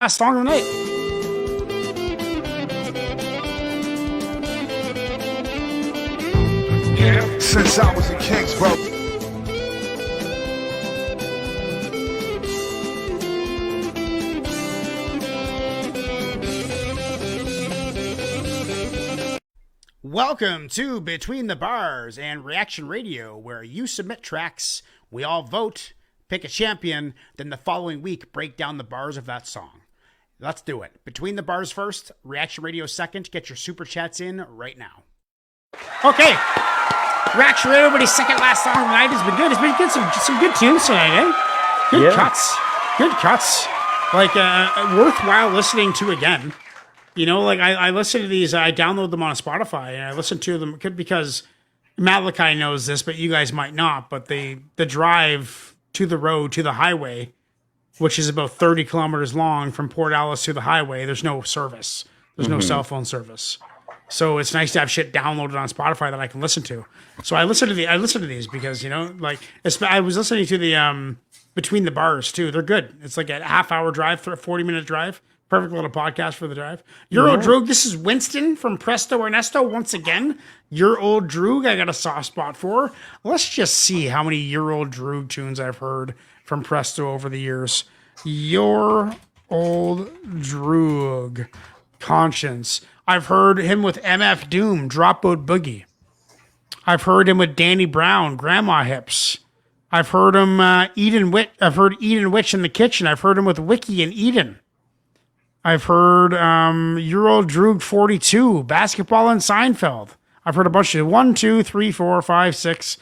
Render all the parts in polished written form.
Last song of the night. Since I was in Kingsborough. Welcome to Between the Bars and Reaction Radio, where you submit tracks, we all vote, pick a champion, then the following week break down the bars of that song. Let's do it. Between the Bars first, Reaction Radio second. Get your super chats in right now. Okay. Reaction Radio, everybody's second last song of the night has been good. It's been good. Some good tunes tonight, eh? Good cuts. Good cuts. Like, worthwhile listening to again. You know, like I listen to these, I download them on Spotify, and I listen to them because Malachi knows this, but you guys might not. But the drive to the road, to the highway, which is about 30 kilometers long from Port Alice to the highway, there's no service. There's no cell phone service. So it's nice to have shit downloaded on Spotify that I can listen to. So I listen to these because, you know, like I was listening to the Between the Bars too. They're good. It's like a half-hour drive, 40-minute drive. Perfect little podcast for the drive. Your old Droog, this is Winston from Presto Ernesto. Once again, your old Droog, I got a soft spot for. Let's just see how many your old Droog tunes I've heard from Presto over the years. Your old Droog, Conscience. I've heard him with MF Doom, Dropout Boogie. I've heard him with Danny Brown, Grandma Hips. I've heard him Eden Witch in the Kitchen. I've heard him with Wiki and Eden. I've heard your old Droog 42, Basketball and Seinfeld. I've heard a bunch of 1, 2, 3, 4, 5, 6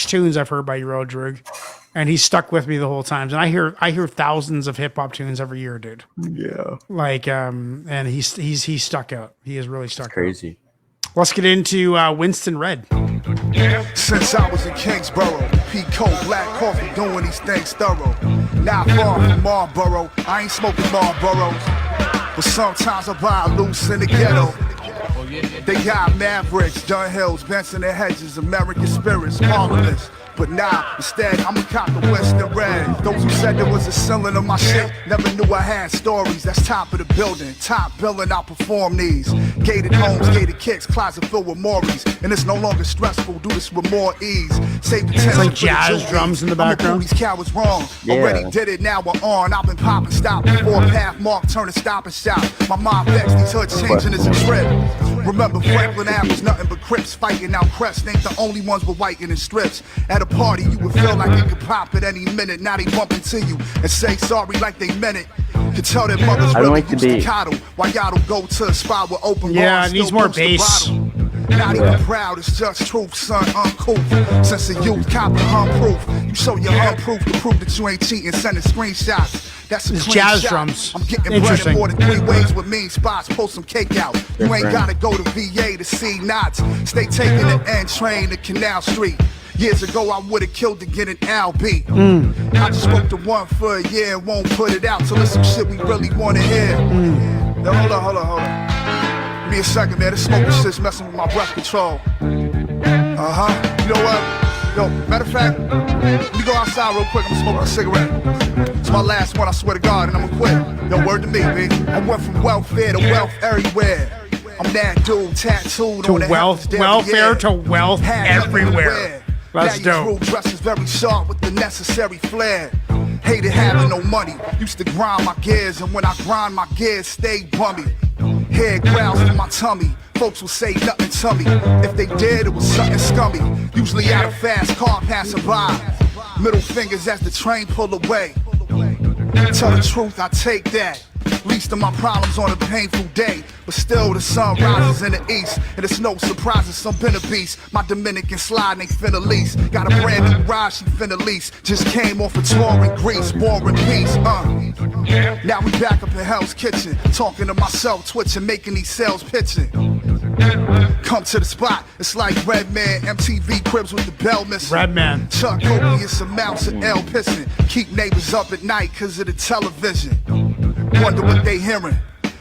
tunes I've heard by your old Droog, and he's stuck with me the whole time. And I hear thousands of hip hop tunes every year, dude. Yeah, like and he's stuck out. He is really stuck. It's crazy. Out. Let's get into Winston Red. Since I was in Kingsborough, Peacoat, black coffee, doing these things thorough. Not far from Marlboro, I ain't smoking Marlboros, but sometimes I buy loose in the ghetto. They got Mavericks, Dunhills, Benson and Hedges, American spirits, Parliaments. But nah, instead, I'ma cop the Winston Red. Those who said there was a ceiling on my shit never knew I had stories. That's top of the building, top billing, I'll perform these. Gated homes, gated kicks, closet filled with Maury's. And it's no longer stressful, do this with more ease. Save the tension. It's like jazz drums in the background. These cowards wrong. Already did it, now we're on. I've been popping, stopping, four path mark, turning stop and shop. My mom vexed, these hoods changing is a trip. Remember Franklin Ave was nothing but Crips fighting out Crest. Ain't the only ones with whiting in strips. At a party, you would feel like it could pop at any minute. Now they bump into you and say sorry like they meant it. Could tell their mothers really used to coddle. Why y'all don't go to a spot with open bars? Yeah, it needs more bass. Not even proud, it's just truth, son, uncouth. Since the youth, cop the unproof. You show your unproof to prove that you ain't cheating, sending screenshots. That's a clean jazz shot. drums. I'm getting bread in more than 3 ways with mean spots. Post some cake out. You ain't gotta go to VA to see knots. Stay taking the N train to Canal Street. Years ago, I would've killed to get an Al beat. I just spoke to one for a year and won't put it out till it's some shit we really wanna hear. Yo, hold on. Give me a second, man. This smoking shit's messing with my breath control. You know what? Yo, matter of fact, let me go outside real quick. I'm smoking a cigarette. It's my last one, I swear to God, and I'm gonna quit. Yo, word to me, B. I went from welfare to wealth everywhere. I'm that dude tattooed on the welfare to wealth everywhere. That's dope. Dresses very sharp with the necessary flair. Hated having no money. Used to grind my gears, and when I grind my gears, stay bummy. Head growls in my tummy. Folks will say nothing to me. If they did, it was something scummy. Usually out of fast car passing by. Middle fingers as the train pull away. Tell the truth, I take that. Least of my problems on a painful day. But still the sun rises in the east. And it's no surprise that some been a beast. My Dominican slide ain't finna lease. Got a brand new ride, she finna lease. Just came off a tour in Greece, boring peace. Now we back up in Hell's Kitchen. Talking to myself, twitching, making these sales pitching. Come to the spot, it's like Redman, MTV Cribs with the bell missing. Redman. Chuck copious amounts of L pissing. Keep neighbors up at night cause of the television. Wonder what they hearing.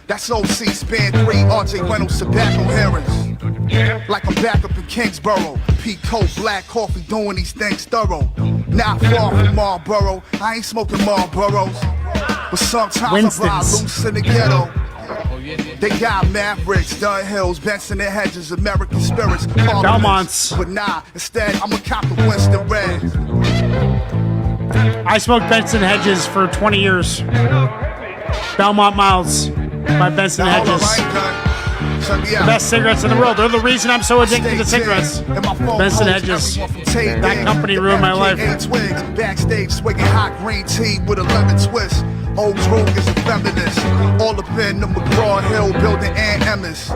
That's OC Span 3, RJ Reynolds tobacco hearings. Like I'm back up in Kingsborough. Peacoat, black coffee, doing these things thorough. Not far from Marlboro, I ain't smoking Marlboros. But sometimes I ride Winston's. loose in the ghetto. They got Mavericks, Dunhills, Benson and Hedges, American spirits, Belmonts. But nah, instead I'ma cop the Winston Red. I smoked Benson Hedges for 20 years. Belmont Miles by Benson Now, hold on, Hedges. I ain't done. Check me out. Best cigarettes in the world. They're the reason I'm so addicted to cigarettes. Benson Hedges. That company ruined my life. Twigs, backstage swigging hot green tea with a lemon twist. Old Droog is a feminist. All up in the McGraw Hill building and Emma's.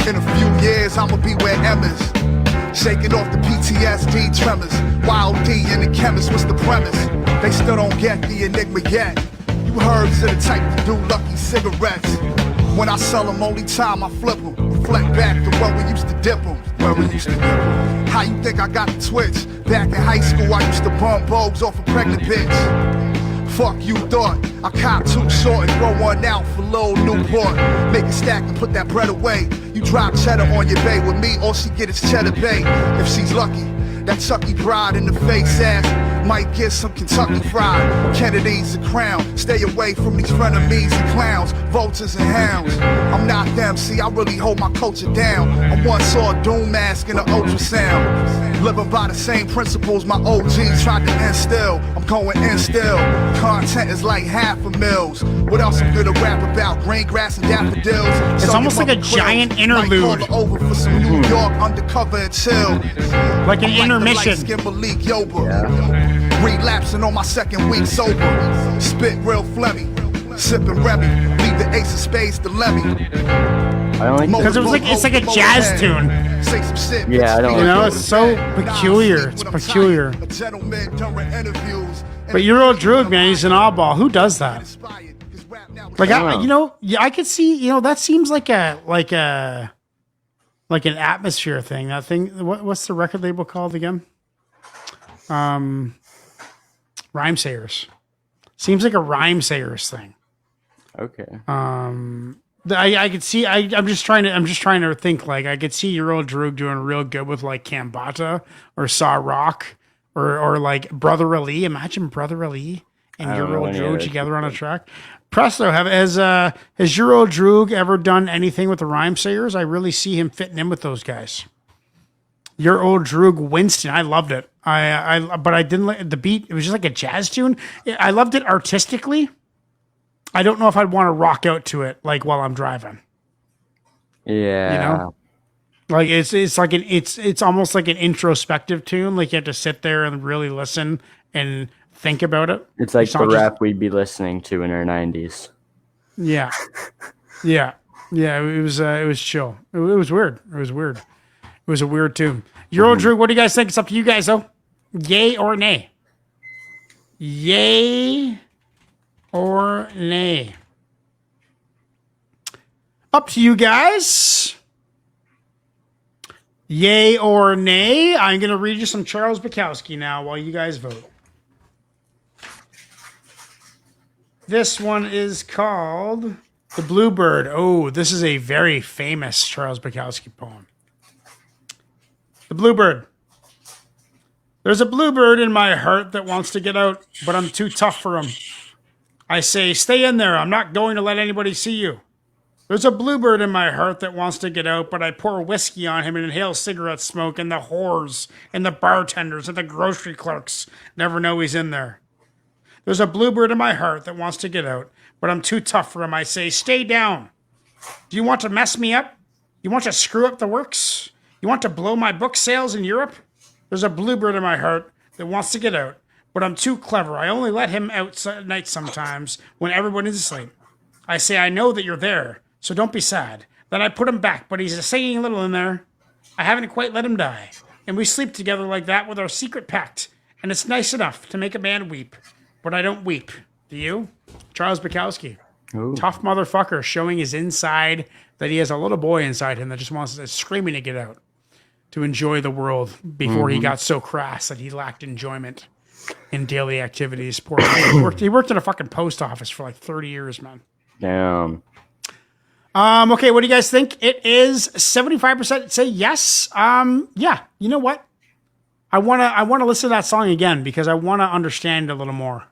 In a few years, I'ma be where Emma's. Shaking off the PTSD tremors. Wild D and the chemist, what's the premise? They still don't get the enigma yet. You herbs are the type to do lucky cigarettes. When I sell them, only time I flip them. Reflect back to where we used to dip them. How you think I got the twitch? Back in high school, I used to bump bogues off a pregnant bitch. Fuck you thought. I cop too short and throw one out for Lil Newport. Make a stack and put that bread away. You drop cheddar on your bay. With me, all she get is cheddar bay. If she's lucky, that Chucky bride in the face ass might get some Kentucky fried. Kennedy's a crown. Stay away from these frenemies and clowns, vultures and hounds. I'm not them, see, I really hold my culture down. I once saw a doom mask in an ultrasound. Living by the same principles my OGs tried to instill. I'm going in still. Content is like $500,000. What else I'm gonna rap about? Green grass and daffodils. It's almost like a giant interlude. Might call her over for some New York undercover and chill. Like an intermission. Relapsing on my second week sober. Spit real phlegmy. Sipping Remy. Leave the ace of spades to Lemmy. I don't like Because it's like a jazz tune. Yeah, I don't You know, like it's so peculiar. It's peculiar. But Euro Droog, man, he's an oddball. Who does that? Like, I could see, that seems like an atmosphere thing. That thing, what's the record label called again? Rhymesayers. Seems like a Rhymesayers thing. Okay. I could see. I'm just trying to think. Like, I could see Euro Droog doing real good with like Kambata or Saw Rock or like Brother Ali. Imagine Brother Ali and Euro Droog together on a track. Presto, has Euro Droog ever done anything with the Rhymesayers? I really see him fitting in with those guys. Euro Droog, Winston, I loved it. But I didn't like the beat. It was just like a jazz tune. I loved it artistically. I don't know if I'd want to rock out to it like while I'm driving. Yeah. Like it's almost like an introspective tune. Like you have to sit there and really listen and think about it. It's like the rap we'd be listening to in our 90s. Yeah. Yeah. It was chill. It was weird. It was a weird tune. Euro Droog, what do you guys think? It's up to you guys though. Yay or nay? Yay or nay? Up to you guys. Yay or nay? I'm going to read you some Charles Bukowski now while you guys vote. This one is called The Bluebird. Oh, this is a very famous Charles Bukowski poem. The Bluebird. There's a bluebird in my heart that wants to get out, but I'm too tough for him. I say, stay in there. I'm not going to let anybody see you. There's a bluebird in my heart that wants to get out, but I pour whiskey on him and inhale cigarette smoke, and the whores and the bartenders and the grocery clerks never know he's in there. There's a bluebird in my heart that wants to get out, but I'm too tough for him. I say, stay down. Do you want to mess me up? You want to screw up the works? You want to blow my book sales in Europe? There's a bluebird in my heart that wants to get out, but I'm too clever. I only let him out at night sometimes when everyone is asleep. I say, I know that you're there, so don't be sad. Then I put him back, but he's singing a little in there. I haven't quite let him die. And we sleep together like that with our secret pact. And it's nice enough to make a man weep, but I don't weep. Do you? Charles Bukowski. Ooh. Tough motherfucker showing his inside, that he has a little boy inside him that just wants to screaming to get out, to enjoy the world before he got so crass that he lacked enjoyment in daily activities. Poor guy. He worked in a fucking post office for like 30 years, man. Damn. Okay, what do you guys think? It is 75% say yes. Yeah, you know what? I wanna listen to that song again because I wanna understand it a little more.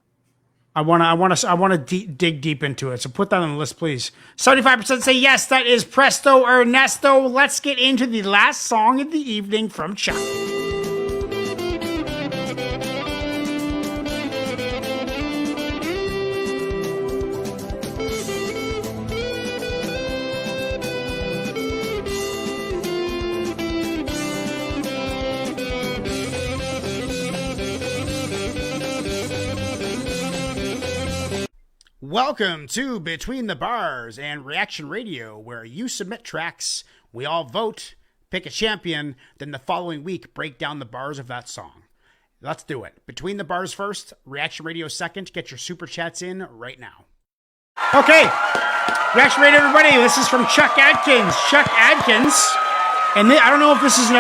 I want to dig deep into it. So put that on the list, please. 75% say yes. That is Presto Ernesto. Let's get into the last song of the evening from Chuck. Welcome to Between the Bars and Reaction Radio, where you submit tracks, we all vote, pick a champion, then the following week break down the bars of that song. Let's do it. Between the Bars first, Reaction Radio second. Get your super chats in right now. Okay, Reaction Radio, everybody. This is from Chuck Adkins. Chuck Adkins. And I don't know if this is an